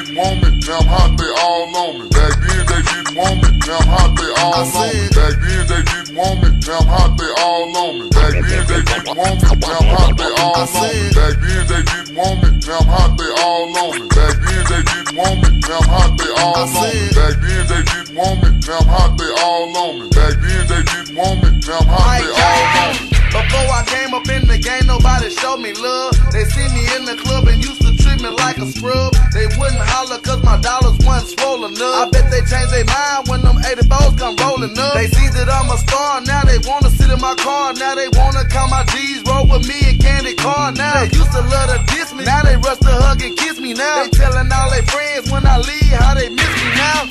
didn't want me, now I'm hot, they all on me. Back then they didn't want me, now I'm hot, they all on me. Back then they didn't want me, now I'm hot, they all on me. Back then they didn't want me, now I'm hot, they all on me. Back then they didn't want me, now I'm hot, they all on me. Back then they didn't want me, now I'm hot, they all on me. Back then they didn't want me, now I'm hot, they all on me. Back then they didn't want me, now I'm hot, they all on me. Before I came up in the game, nobody showed me love. They see me in the club and used to treat me like a scrub. They wouldn't holler cause my dollars wasn't swollen up. I bet they changed their mind when them 84s come rolling up. They see that I'm a star, now they wanna sit in my car. Now they wanna count my G's, roll with me and candy car. Now they used to love to diss me, now they rush to hug and kiss me now. They telling all their friends when I leave how they miss me now.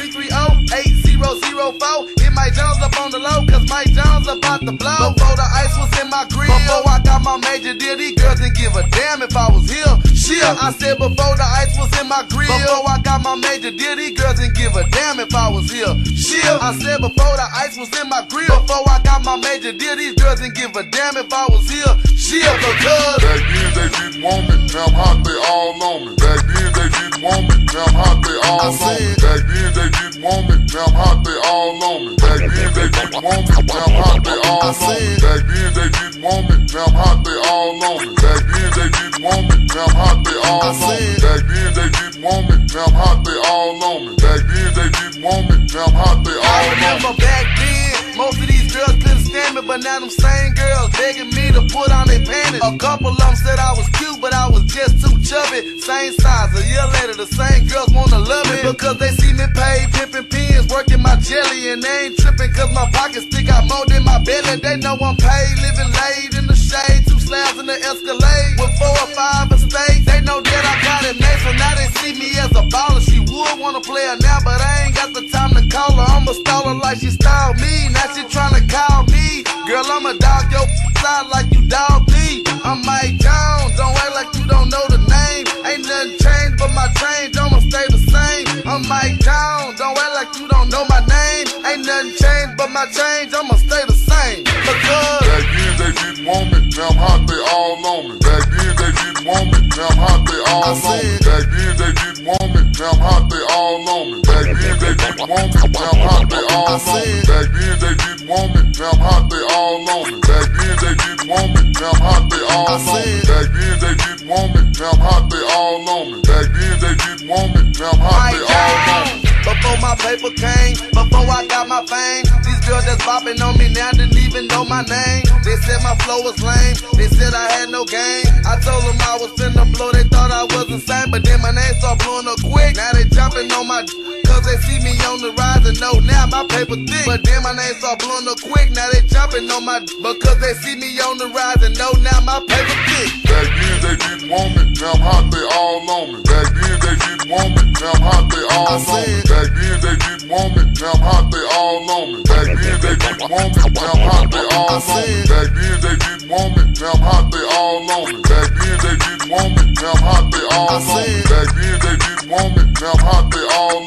281-330-8004. Hit Mike Jones up on the low cause Mike Jones about to blow. Before the ice was in my grill, before I got my major deal, these girls didn't give a damn if I was here. Shit, I said before the ice was in my grill, before I got my major deal, these girls didn't give a damn if I was here. Shit, I said before the ice was in my grill, before I got my major deal, these girls didn't give a damn if I was here. Shit, because back then they didn't want me, now I'm hot, they all on me. Back then they didn't want me, now I'm hot, they all on me. Back then they didn't want me, now I'm hot, they all on me. Back then they didn't want me, now I'm hot, they all on me. Back then they didn't want me, now I'm hot, they all on me. Back then they didn't want me, now I'm hot, they all on me. Back then they didn't want me, now I'm hot, they all on me. Back then they didn't want me, now I'm hot, they all on me. I remember back then, most of these girls couldn't stand me, but now them same girls begging me to put on their panties. A couple of them said I was cute, but I was just too chubby. Same size, a year later the same girls wanna love me because they see me pay pimping pins, working my jelly, and they ain't tripping cause my pockets stick out more than my belly. They know I'm paid, living laid in the shade, 2 slabs in the Escalade with 4 or 5 estates. They know that I got it made, so now they see me as a baller. She would wanna play her now, but I ain't got the time to call her. I'ma stall her like she styled me, now she tryna call me. Girl, I'ma dog your side like you dog me. I'm Mike Jones, don't act like you don't know the name. Ain't nothing changed but my change, I'ma stay the same. I'm Mike Jones, don't act like you don't know my name. Ain't nothing changed but my change, I'ma stay the same. Because back then they didn't want me, now I'm hot, they all on me. Back then they didn't want me, now I'm hot, they all on me. Back then they didn't want me, now I'm hot, they all on me. Back then they didn't want me, now I'm hot, they all on me. Back then they didn't want me, now I'm hot, they all on me. Back then they didn't want me, now I'm hot, they all on me. Back then they didn't want me, now I'm hot, they all on me. Back then they didn't want me, now I'm hot, they all on me. Before my paper came, before I got my fame, these girls that's bopping on me now didn't even know my name. They said my flow was lame, they said I had no game. I told them I was finna blow, they thought I was insane. But then my name started blowing up quick, now they jumping on my cause they see me on the rise and know now my paper thick. But then my name started blowing up quick, now they jumping on my because they see me on the rise and know now my paper thick. Back then they didn't want me, now I'm hot, they all on me. Back then they didn't want me, now I'm hot, they all on me. Back then they didn't want me, now I'm hot, they all on me. Back then they didn't want me, now I'm hot, they all on me. Back then they didn't want me, now I'm hot, they all on me. Back then they didn't want me, now I'm hot, they all on me. Back then they didn't want me, now I'm hot, they all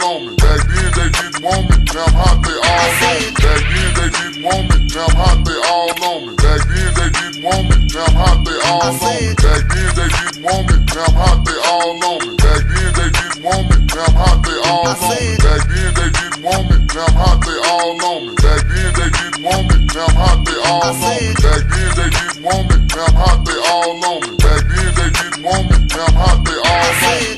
on me. Back then they didn't want me, now I'm hot, they all on me. Back then they didn't want me, now I'm hot, they all on me. Back then they didn't want me, now I'm hot, they all on me. Back then they didn't want me, now I'm hot, they all on me. Back then they didn't want me, now I'm hot, they all on me. Back then they didn't want me, now I'm hot, they all on me. Back then they didn't want me, now I'm hot, they all on me. Back then they didn't want me, now I'm hot, they all on me. Back then they didn't want me, now I'm hot, they all on me.